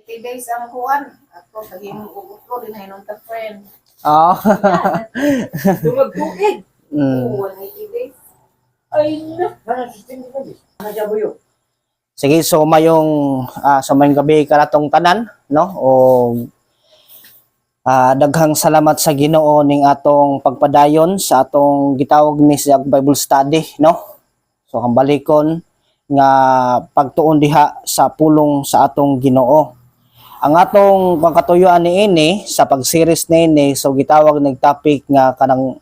days ang kuan. Ako paging ugutlo din hay nung friend. Oh. Dumagtugig. Oo, 80 days. Ay, na. Para sa tingin ko. Najabuyo. Sige, so mayong gabi karatong tanan, no? O daghang salamat sa Ginoo ning atong pagpadayon sa atong gitawag ni sa Bible study, no? So hambalikon nga pagtuon diha sa pulong sa atong Ginoo. Ang atong pagkatuyuan niini sa pag-series niini, so gitawag ning topic nga kanang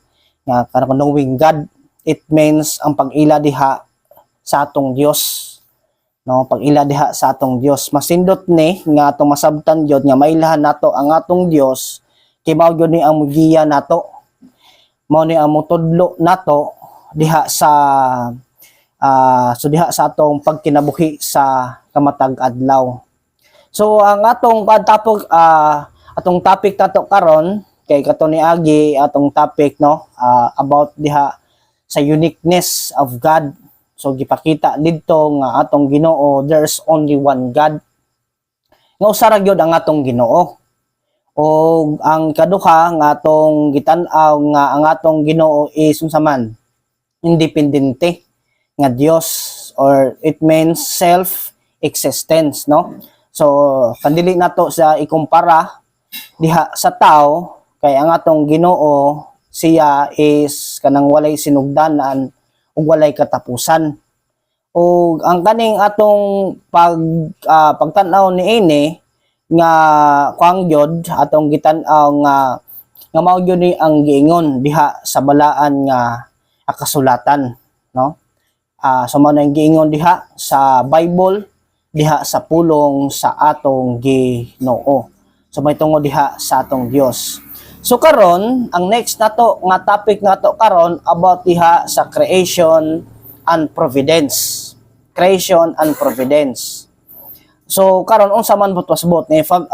knowing God. It means ang pag-ila diha sa atong Dios, no? Pag-ila diha sa atong Dios, masindot ni nga atong masabtan gyud nga mailahan nato ang atong Dios, kay mao gyud ni ang mugiya nato, mao ni ang mutudlo nato diha sa diha sa atong pagkinabuhi sa kamatag adlaw. So ang atong atong topic nato karon kay kato ni Agi, atong topic, no, about diha sa uniqueness of God. So gipakita didto nga atong Ginoo, there's only one God. Nga usa ra gyud ang atong Ginoo. O ang kaduha nga atong gitan-aw nga ang atong Ginoo is unsa man, independente nga Dios, or it means self-existence, no? So kandili nato sa ikumpara diha sa tao, kay ang atong Ginoo siya is kanang walay sinugdanan ug walay katapusan. O ang kaning atong pagtan-aw niini nga kuang gyud atong gitan-aw nga mao gyud ni ang giingon diha sa balaan nga kasulatan, no? So mao na ang giingon diha sa Bible, diha sa pulong sa atong Ginoo. So may tungod diha sa atong Dios. So karon ang next nato nga topic nato karon about diha sa creation and providence. Creation and providence. So karon unsa man butwas-but ni from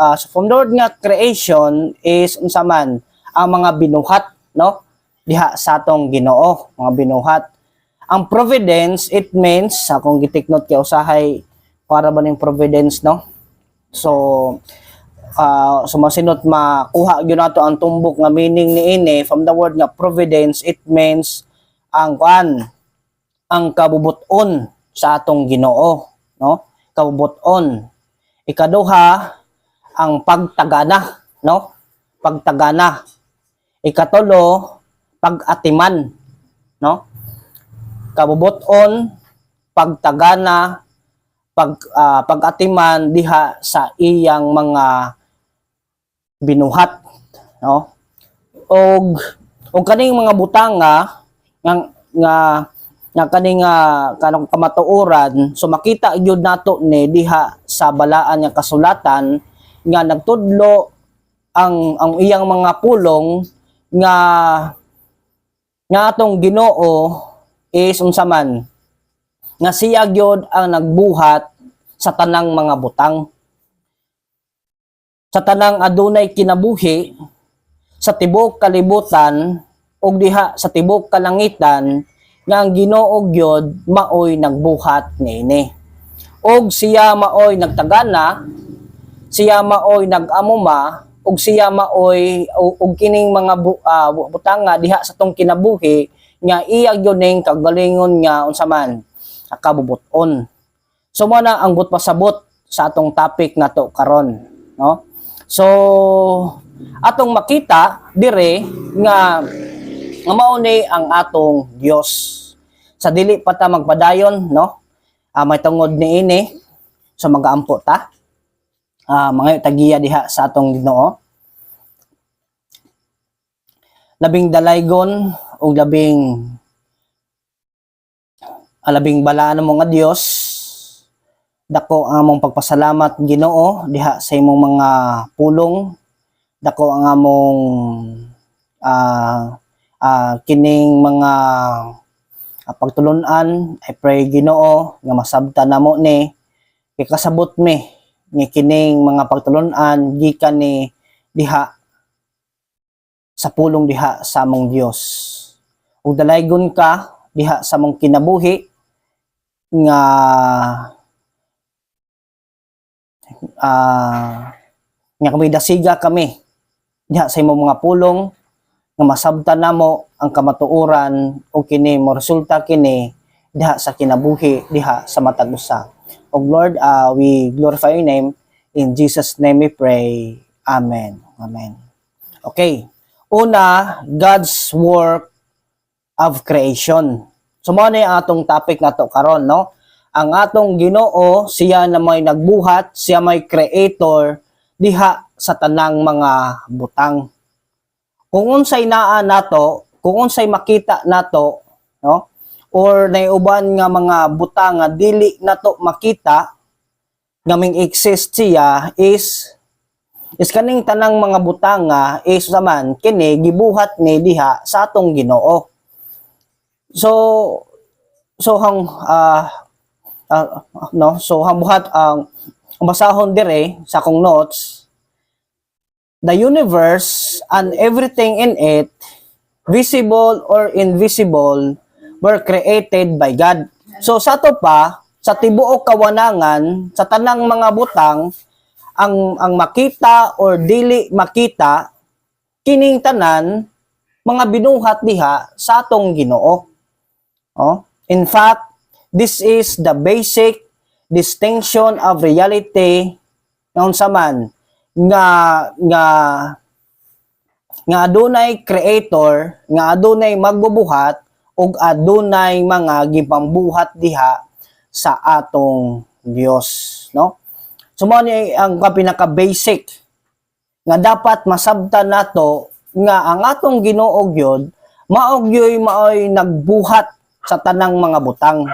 the word nga creation is unsa man ang mga binuhat, no, diha sa atong Ginoo, mga binuhat. Ang providence, it means kung gitiknot kay usahay para ba ning providence, no? So sumasinot makuha gyud nato ang tumbok nga meaning niini from the word nga providence. It means ang kabubuton sa atong Ginoo, no? Kabubuton. Ikaduha, ang pagtagana, no? Pagtagana. Ikatulo, pag-atiman, no? Kabubuton, pagtagana, pag-atiman diha sa iyang mga binuhat, no? Og kaning mga butanga nga kaning kanang kamatuoran, so makita gyud nato ni diha sa balaan nga kasulatan nga nagtudlo ang iyang mga pulong nga atong Ginoo is unsa man nga siya gyud ang nagbuhat sa tanang mga butang, sa tanang adunay kinabuhi sa tibuok kalibutan ug diha sa tibuok kalangitan, nga ang Ginoo gyud maoy nagbuhat niini. Og siya maoy nagtagana, siya maoy nagamuma, ug siya maoy og kining mga butanga diha sa tong kinabuhi nga iya gyud ning kagalingon nga unsa man kabubuton. So mo na ang butpasabot sa atong topic nato karon, no? So atong makita dire nga mao ni ang atong Dios. Sa dili pa ta magpadayon, no? May tungod niini, so magaampo ta. Mga tagiya diha sa atong Ginoo. Labing dalaygon ug labing balaan mo nga Dios. Dako ang among pagpasalamat Ginoo diha sa imong mga pulong. Dako ang among kining mga pagtulunan. I pray Ginoo nga masabtan namo ni kay kasabot mi ni kining mga pagtulunan gikan ni diha sa pulong diha sa among Dios. Ug dalaygon ka diha sa among kinabuhi nga nga kami dasiga kami diha sa imong mga pulong nga masabtan namo ang kamatuoran o kini mo resulta kini diha sa kinabuhi diha sa matag usa. O Lord, we glorify your name. In Jesus' name we pray. Amen. Amen. Okay. Una, God's work of creation. So mo ni atong topic nato karon, no? Ang atong Ginoo, siya na may nagbuhat, siya may creator diha sa tanang mga butang. Kung unsay naa nato, kung unsay makita nato, no? Or naiuban nga mga butang nga dili nato makita nga ming exist siya is kaning tanang mga butang nga is saman kini gibuhat ni diha sa atong Ginoo. So hang hang buhat ang basahon dire sa akong notes, the universe and everything in it, visible or invisible, were created by God. So sa to pa, sa tibuok kawanangan, sa tanang mga butang, ang makita or dili makita, kining tanan, mga binuhat diha sa atong Ginoo. Oh? In fact, this is the basic distinction of reality ng saman nga adunay creator, nga adunay magbubuhat ug adunay mga gipambuhat diha sa atong Dios, no? So mo ni ang pinaka-basic nga dapat masabtan nato nga ang atong Ginoo gyud maoy nagbuhat sa tanang mga butang.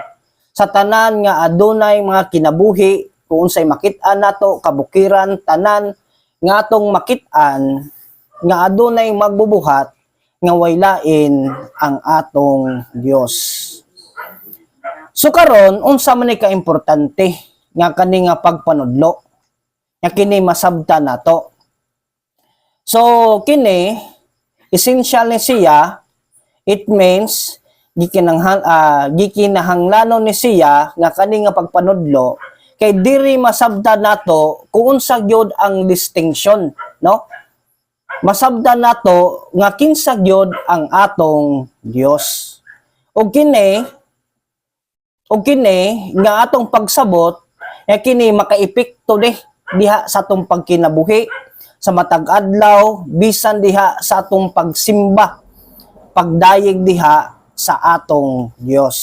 Sa tanan nga adunay mga kinabuhi kung unsay makit-an nato kabukiran tanan nga atong makit-an nga adunay magbubuhat nga way lain ang atong Dios. So karon unsa man ni ka-importante nga kani nga pagpanudlo nga kini masabtan nato. So kini essential ni siya, it means gikinahanglanon ni siya nga kani nga pagpanudlo kay diri masabtan nato kung unsa gyud ang distinction, no? Masabdan nato nga kinsa gyud ang atong Dios. Og kini nga atong pagsabot kini makaepekto diha sa atong pagkinabuhi sa matag adlaw bisan diha sa atong pagsimba, pagdayeg diha sa atong Dios.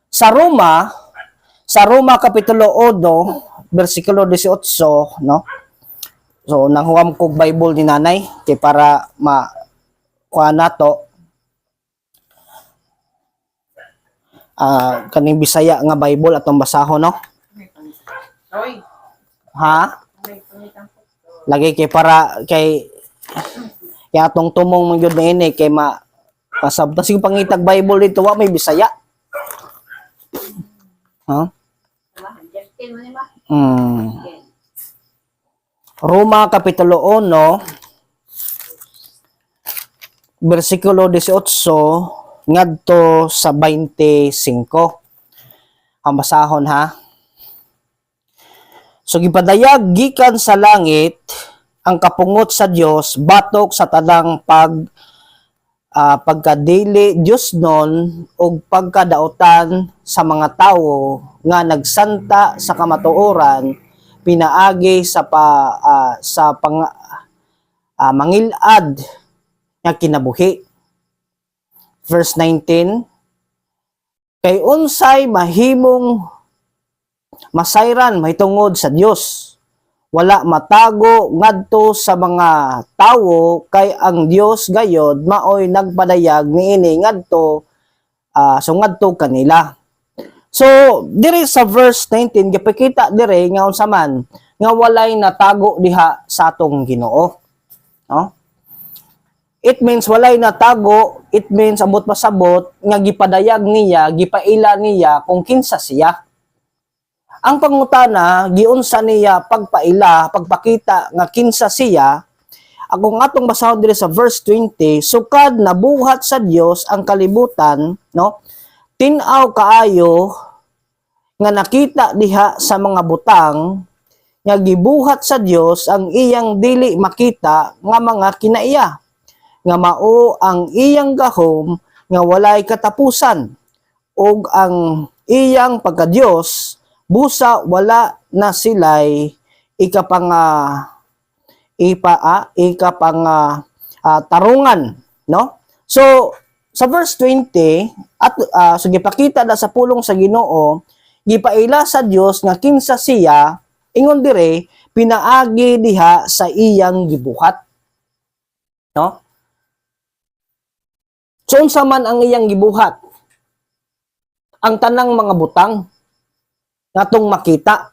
Sa Roma kapitulo 8 bersikulo 18, no? So, nanghuam kog Bible ni nanay kay para kuha nato kaning Bisaya nga Bible atong basahon, no? Oy, Ha? may pangitang po. Lagi kay para kay atong tumong man gyud na ini kay pasabta sig pangitag Bible dito wa may Bisaya. Ha? Justin mo ni ba? Roma kapitulo 1 bersikulo 18 ngadto sa 25. Ang basahon, ha. So gipadayag gikan sa langit ang kapungot sa Dios batok sa tanang pagkadili Dios non ug pagkadaotan sa mga tawo nga nagsanta sa kamatuoran pinaagi sa mangilad nga kinabuhi. Verse 19, kay unsay mahimong masayran mahitungod sa Dios, wala matago ngadto sa mga tawo kay ang Dios gayod maoy nagpadayag niini ngadto ngadto kanila. So, dire sa verse 19, gipakita dire nga unsa man nga walay natago diha sa atong Ginoo. No? It means walay natago, it means abot pasabot nga gipadayag niya, gipaila niya kung kinsa siya. Ang pangutana, giunsa niya pagpaila, pagpakita nga kinsa siya. Akong atong basahon dire sa verse 20, sukad nabuhat sa Dios ang kalibutan, no? Tinaw kaayo nga nakita diha sa mga butang nga gibuhat sa Dios ang iyang dili makita nga mga kinaiya, nga mao ang iyang gahom nga walay katapusan, ug ang iyang pagka-Dios busa wala na silay tarungan, no? So sa verse 20 at so gipakita na sa pulong sa Ginoo, gipaila sa Dios nga kinsa siya ingon dire pinaagi diha sa iyang gibuhat, no? So unsa man ang iyang gibuhat? Ang tanang mga butang natong makita,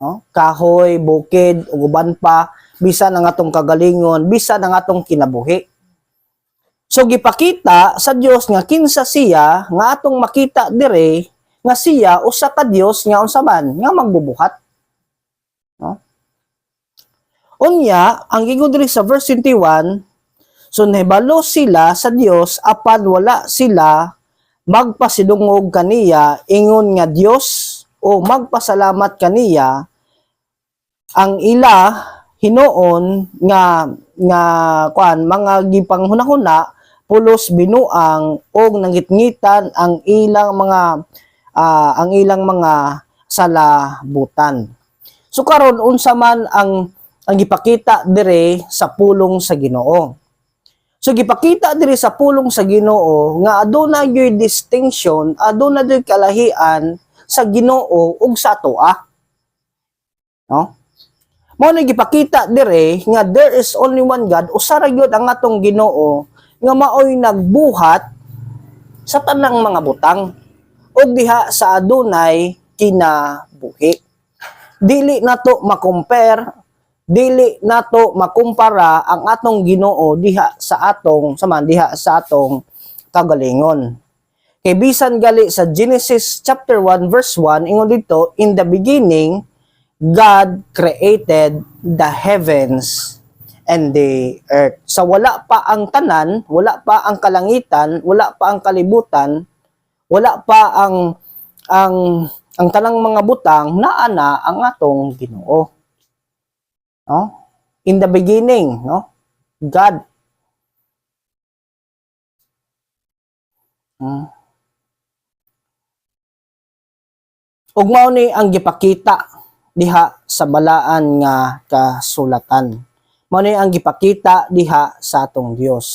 no? Kahoy, bukid, ug uban pa, bisan ang atong kagalingon, bisan ang atong kinabuhi. So gipakita sa Dios nga kinsa siya nga atong makita dire nga siya usa ka Dios nga unsa man nga magbubuhat, no? Unya ang giingod diri sa verse 21, so nahibalo sila sa Dios apan wala sila magpasidungog kaniya ingon nga Dios o magpasalamat kaniya ang ila hinuon nga mga gipanghunahuna pulos binuang og nangitngitan ang ilang mga salabutan. So karon unsa man ang gipakita dire sa pulong sa Ginoo. So gipakita diri sa pulong sa Ginoo nga aduna gyud distinction, aduna gyud kalahian sa Ginoo ug sa atoa. No? Mao na gipakita dire nga there is only one God, usa ra gyud ang atong Ginoo nga maoy nagbuhat sa tanang mga butang ug diha sa adunay kinabuhi. Dili nato makompare, dili nato makumpara ang atong Ginoo diha sa atong kagalingon. Kay bisan gali sa Genesis chapter 1 verse 1 ingon dito, in the beginning God created the heavens and the earth. So wala pa ang tanan, wala pa ang kalangitan, wala pa ang kalibutan, wala pa ang tanang mga butang, naana ang atong Ginoo. No? In the beginning, no? God. Ug mao ni ang gipakita diha sa balaan nga kasulatan. Mao ni ang gipakita diha sa atong Dios.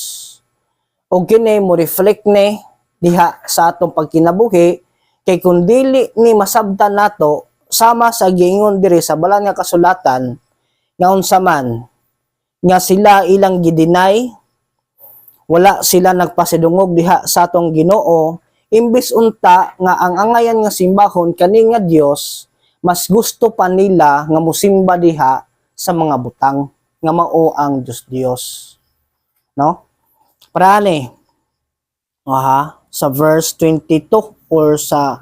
Ug kini mo reflect ni diha sa atong pagkinabuhi, kay kun dili ni masabtan nato sama sa giingon diri sa balaan nga kasulatan nga unsa man nga sila ilang gidinay, wala sila nagpasidungog diha sa atong Ginoo, imbis unta nga ang angayan nga simbahon kani nga Dios, mas gusto pa nila nga mosimba diha sa mga butang nga mao ang Dios, no? Parani sa verse 22 or sa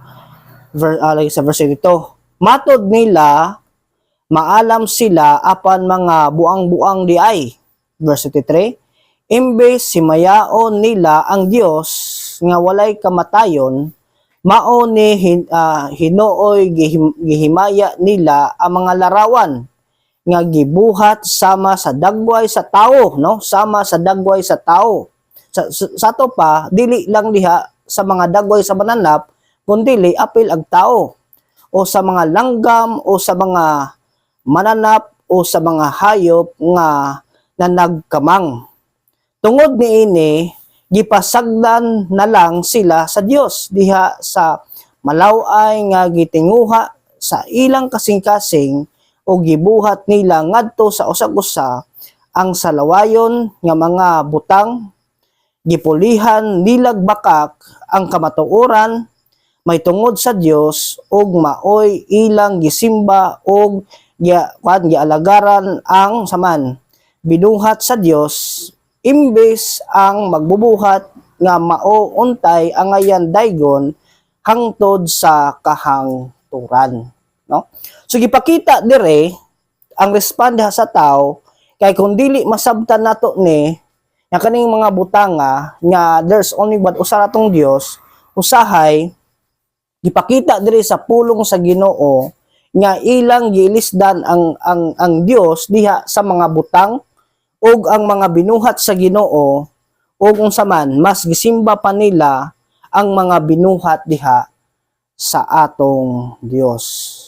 verse 22, matod nila maalam sila apan mga buang-buang di ay. Verse 23, imbes simayaon nila ang Dios nga walay kamatayon, mao ni hinuoy gihimaya nila ang mga larawan nga gibuhat sama sa dagway sa tao, no? Sama sa dagway sa tao. Sa to pa dili lang diha sa mga dagway sa mananap, kundi apil ag tao o sa mga langgam o sa mga mananap o sa mga hayop nga nanagkamang. Tungod niini, gipasagdan na lang sila sa Dios diha sa malaway nga gitinguha sa ilang kasing-kasing o gibuhat nila ngadto sa usag-usa ang salawayon nga mga butang, gipulihan nilag bakak ang kamatuoran may tungod sa Dios ug maoy ilang gisimba ug gialagaran ang saman binuhat sa Dios, imbes ang magbubuhat nga mao untay angayan daygon hangtod sa kahangturan, no? So gipakita dire ang respond sa tao kay kung dili masabtan nato ni nga kaning mga butanga nga there's only one usa ra tong Dios, usahay gipakita dire sa pulong sa Ginoo, nga ilang gilisdan ang Dios diha sa mga butang ug ang mga binuhat sa Ginoo ug unsa man mas gisimba pa nila ang mga binuhat diha sa atong Dios.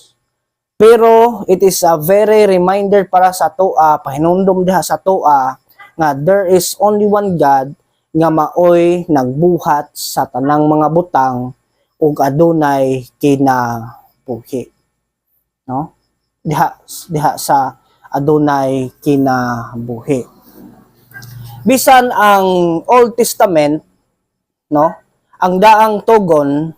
Pero it is a very reminder para sa toa, pahinumdom diha sa toa nga there is only one God nga maoy nagbuhat sa tanang mga butang ug adunay kinabuhi. No? Diha sa adunay kinabuhi. Bisan ang Old Testament, no? Ang daang tugon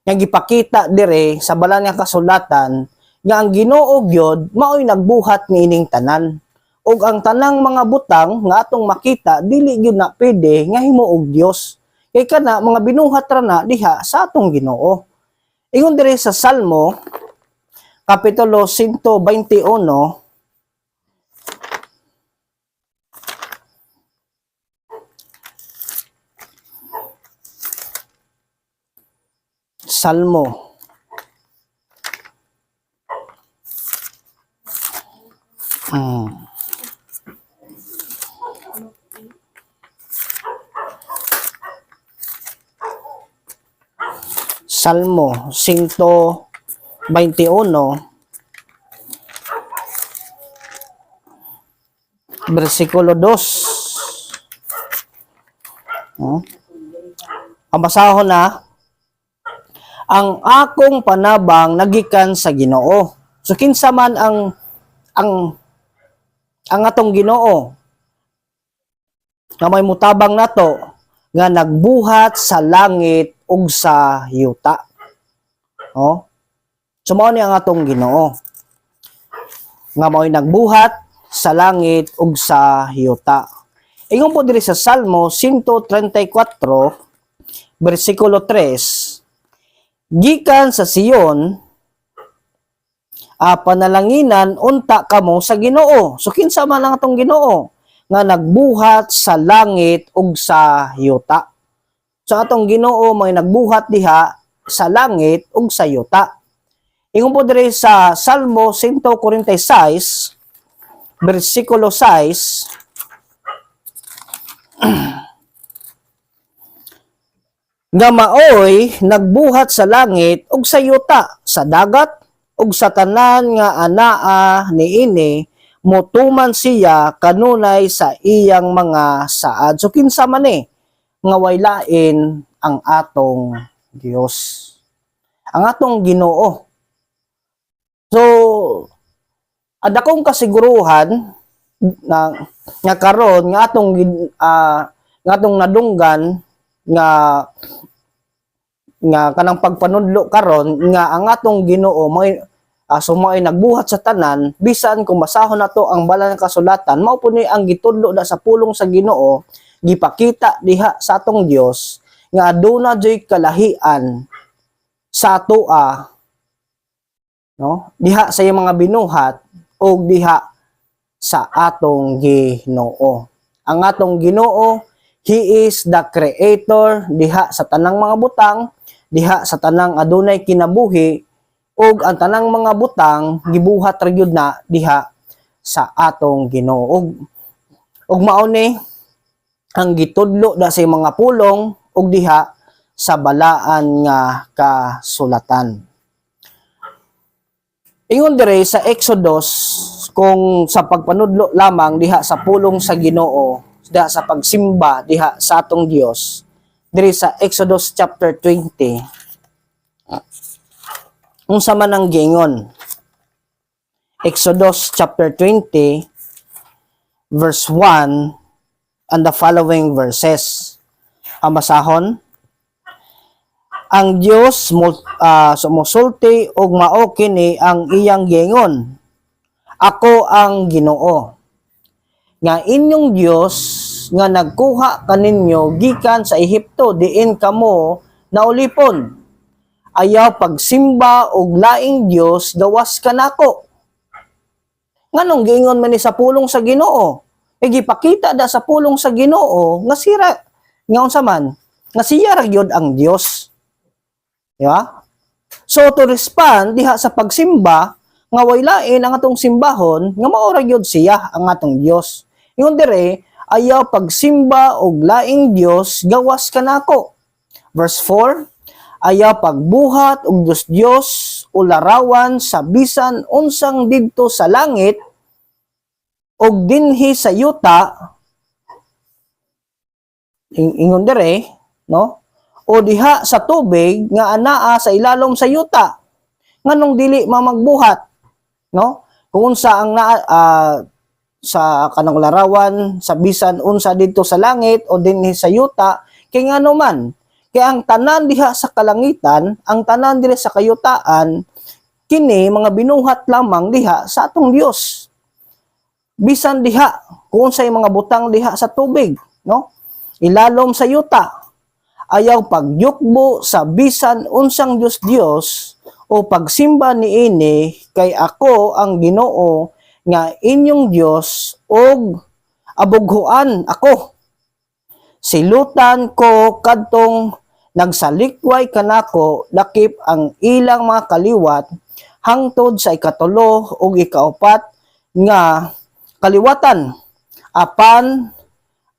nga gipakita dire sa balang nga kasulatan nga ang Ginoo gyud maoy nagbuhat niining tanan. Ug ang tanang mga butang nga atong makita dili gyud na pwede nga himuog Dios. Kay kana mga binuhat ra na diha sa atong Ginoo. Ingon dire sa Salmo kapitulo 121 Salmo Salmo 121 versikulo 2. Ang basahon na, ang akong panabang nagikan sa Ginoo. So kinsa man ang atong Ginoo nga may mutabang nato nga nagbuhat sa langit ug sa yuta. Oh. So mao ni ang atong Ginoo nga mao'y nagbuhat sa langit ug sa yuta. Ingon po diri sa Salmo 134 versikulo 3, gikan sa Sion panalanginan unta kamo sa Ginoo. So kinsa man ang atong Ginoo nga nagbuhat sa langit ug sa yuta. So atong Ginoo may nagbuhat diha sa langit ug sa yuta. Ingon po diri sa Salmo 146 versikulo 6, nga maoy nagbuhat sa langit ug sa yuta, sa dagat ug sa tanan nga anaa niini, motuman siya kanunay sa iyang mga saad. So kinsa man nga way lain ang atong Dios, ang atong Ginoo. So adakong kasiguruhan nga karon nga atong nadunggan nga kanang pagpanudlo karon nga ang atong Ginoo may sumoy nagbuhat sa tanan, bisan kung basahon nato ang balang kasulatan, mao po ni ang gitudlo da sa pulong sa Ginoo, gipakita diha sa atong Dios nga aduna joy kalahian sa atoa, no? Diha sa iyang mga binuhat o diha sa atong Ginoo. Ang atong Ginoo, He is the Creator diha sa tanang mga butang, diha sa tanang adunay kinabuhi, ug ang tanang mga butang gibuhat ra gyud na diha sa atong Ginoo. Ug mao ni ang gitudlo da sa mga pulong ug diha sa balaan nga kasulatan. Ingon dire sa Exodus, kung sa pagpanudlo lamang diha sa pulong sa Ginoo, diha sa pagsimba diha sa atong Dios, dire sa Exodus chapter 20, unsa man ang giingon. Exodus chapter 20 verse 1 and the following verses. Ang basahon, ang Dios sumusulti og mao kini ang iyang giingon, ako ang Ginoo nga inyong Dios nga nagkuha kaninyo gikan sa Ehipto diin kamo naulipon. Ayaw pagsimba og laing Dios gawas kanako. Nganong giingon man ni sa pulong sa Ginoo? Gipakita da sa pulong sa Ginoo nga sira nga unsa man nga siya ra gyud ang Dios. Di ba? So to respond diha sa pagsimba, nga way lain ang atong simbahon nga mao ra gyud siya ang atong Dios. Ingon dire, ayaw pagsimba og laing Dios gawas kanako. Verse 4, ayaw pagbuhat og Dios o larawan sa bisan unsang didto sa langit og dinhi sa yuta. Ingon dire, no? O diha sa tubig nga anaa sa ilalom sa yuta. Nganong dili mamagbuhat, no? Kung unsa ang sa kanang larawan sa bisan unsa didto sa langit o dinhi sa yuta, kay ngano man, kay ang tanan diha sa kalangitan, ang tanan diha sa kayutaan, kini mga binuhat lamang diha sa atong Dios. Bisan diha kung unsay mga butang diha sa tubig, no? Ilalom sa yuta, ayaw pagyukbo sa bisan unsang Dios o pagsimba niini, kay ako ang Ginoo nga inyong Dios og abughuan ako. Silutan ko kadtong nagsalikway kanako lakip ang ilang mga kaliwat hangtod sa ikatulo ug ikaupat nga kaliwatan, apan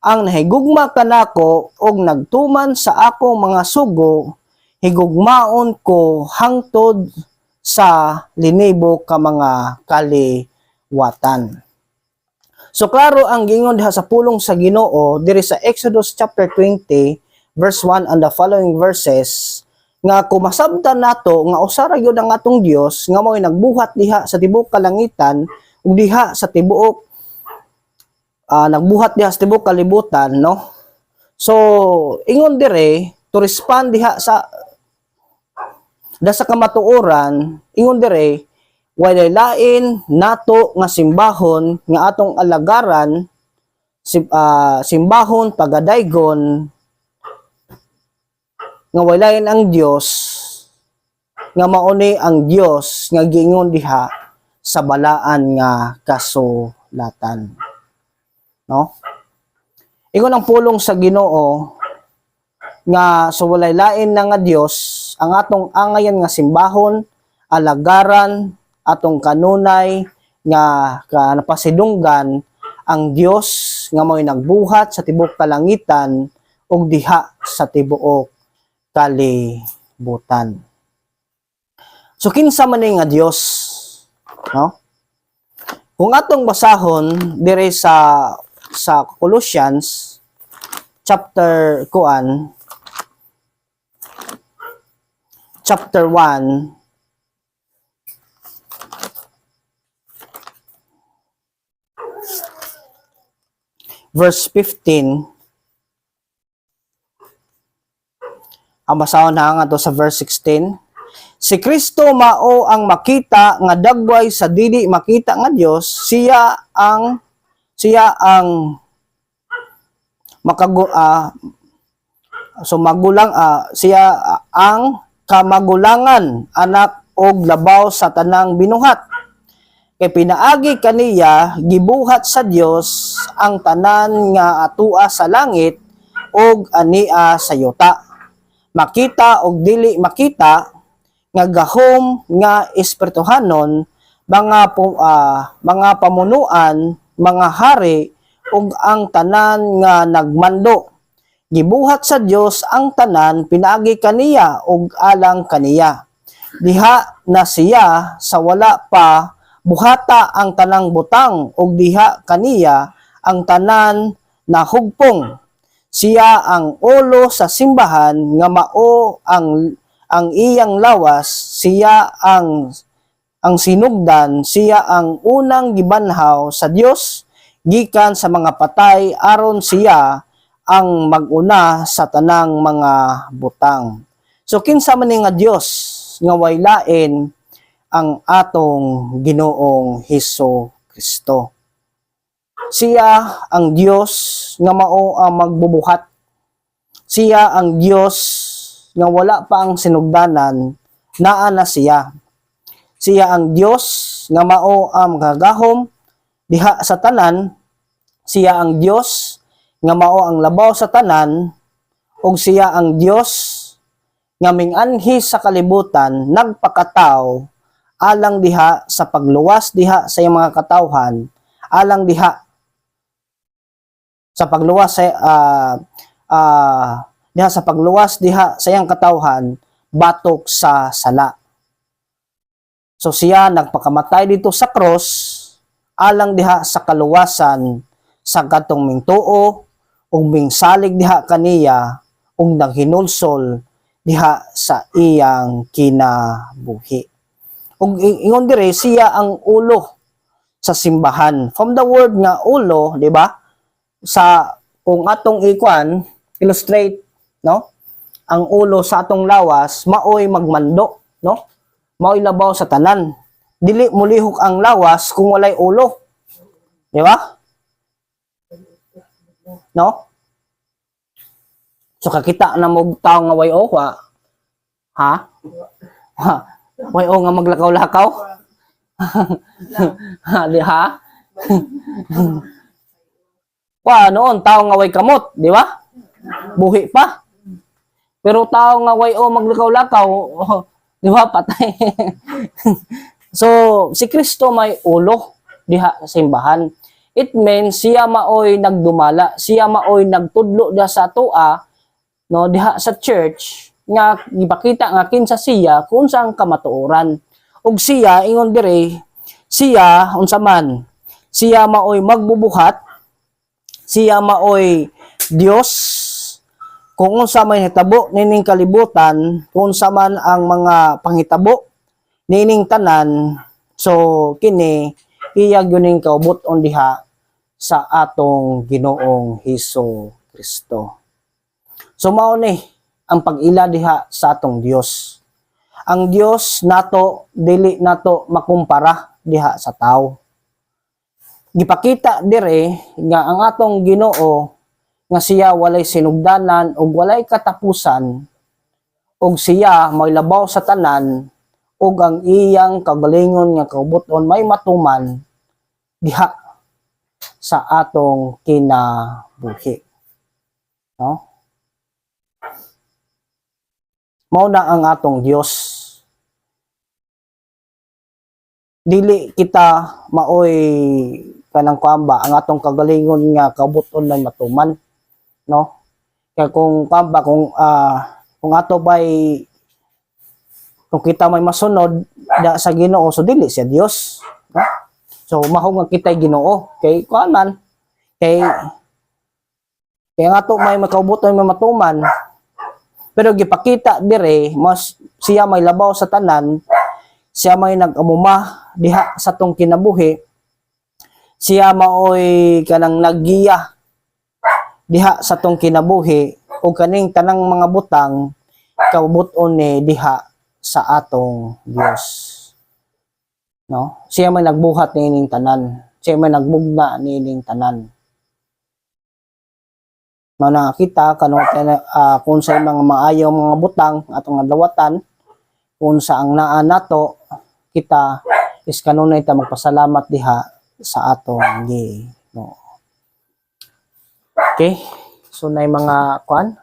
ang nahigugma kanako og nagtuman sa akong mga sugo, higugmaon ko hangtod sa linibo ka mga kaliwatan. So klaro ang gingon diha sa pulong sa Ginoo diri sa Exodus chapter 20 verse 1 and the following verses, nga kumasabtan nato nga usara gyud ang atong Dios nga mao'y nagbuhat diha sa tibuok kalangitan ug diha sa tibuok nagbuhat diha sa tibuok kalibutan, no? So ingon dire to respond diha sa kamatuoran, ingon dire walay lain nato nga simbahon nga atong alagaran, simbahon pagadaygon nga walay lain ang Dios nga mauni ang Dios nga giingon diha sa balaan nga kasulatan, no? Ingon ang pulong sa Ginoo nga so walay lain na nga Dios ang atong angayan nga simbahon, alagaran, atong kanunay nga napasidunggan ang Dios nga mao'y nagbuhat sa tibuok kalangitan ug diha sa tibuok kalibutan. So kinsa man nga Dios, no? Kung atong basahon dire sa Colossians chapter 1 verse 15, ang basahon na nga to sa verse 16. Si Kristo mao ang makita nga dagway sa dili makita nga Dios, siya ang siya ang kamagulangan, anak og labaw sa tanang binuhat. Kay pinaagi kaniya gibuhat sa Dios ang tanan nga atua sa langit ug ania sa yuta, makita og dili makita, nga gahom nga espirituhanon, mga pamunuan, mga hari ug ang tanan nga nagmando. Gibuhat sa Dios ang tanan, pinaagi kaniya ug alang kaniya. Diha na siya sa wala pa buhata ang tanang butang ug diha kaniya ang tanan na hugpong. Siya ang ulo sa simbahan nga mao ang iyang lawas, siya ang sinugdan, siya ang unang gibanhaw sa Dios gikan sa mga patay, aron siya ang maguna sa tanang mga butang. So kinsa man nga Dios nga way lain ang atong Ginoong Hesukristo. Siya ang Dios nga mao ang magbubuhat. Siya ang Dios nga wala pa ang sinugdanan, naa na siya. Siya ang Dios nga mao ang magagahom diha sa tanan. Siya ang Dios nga mao ang labaw sa tanan, ug siya ang Dios nga ming-anhi sa kalibutan, nagpakatao alang diha sa pagluwas diha sa iyang mga katawhan, alang diha sa pagluwas sa diha sa pagluwas diha sa iyang katawhan batok sa sala. So siya nagpakamatay dito sa cross alang diha sa kaluwasan sa katong mingtuo ug mingsalig diha kaniya ug naghinulsol diha sa iyang kinabuhi. Ug ingon dire siya ang ulo sa simbahan. From the word nga ulo, di ba? Sa kung atong ikuan illustrate, no? Ang ulo sa atong lawas maoy magmando, no? Maoy labaw sa tanan. Dili mulihok ang lawas kung walay ulo. Di ba? No? So kakita na mo tawo nga way owa. Ha? Ha? Way o nga maglakaw-lakaw? Ha, di ha? Wa noon tawo nga way kamot, di ba? Buhi pa. Pero tawo nga way o maglakaw-lakaw, di ba, patay. So, si Kristo may ulo diha sa simbahan. It means siya maoy nagdumala, siya maoy nagtudlo diha sa atoa, no, diha sa church nga gipakita nga kinsa siya kung saan kamatuoran. Ug siya ingon dire, siya unsa man, siya maoy magbubuhat, siya maoy Dios. Kung unsa may hitabo nining kalibutan, kung unsa man ang mga panghitabo nining tanan, so kini iyag yuning kaubuton diha sa atong Ginoong Hesus Kristo. So mao ni ang pag-ila diha sa atong Dios. Ang Dios nato dili nato makumpara diha sa tao. Gipakita dire nga ang atong Ginoo nga siya walay sinugdanan ug walay katapusan ug siya may labaw sa tanan ug ang iyang kagalingon nga kaubuton may matuman diha sa atong kinabuhi. No? Mao na ang atong Dios. Dili kita maoy kanang kuamba ang atong kagalingon nga kaubuton may matuman, no? Kaya kung kuamba kung ato bay kung kita may masunod da sa Ginoo, so dili siya Dios, no? So maho nga kitay Ginoo kay kuan man kay ang ato may makaubuton may matuman, pero gipakita dire mas siya may labaw sa tanan, siya may nag-amuma diha sa tong kinabuhi, siya maoy kanang naggiya diha sa tong kinabuhi ug kaning tanang mga butang kaubuton ni diha sa atong Dios. No? Siya may nagbuhat niining tanan. Siya may nagbugna niining tanan. Mao na kita kanang kung sa mga maayaw mga butang atong adlawatan, kung sa ang naa nato kita is kanunay ta magpasalamat diha sa atong Ginoo. Okay? So nay mga kuan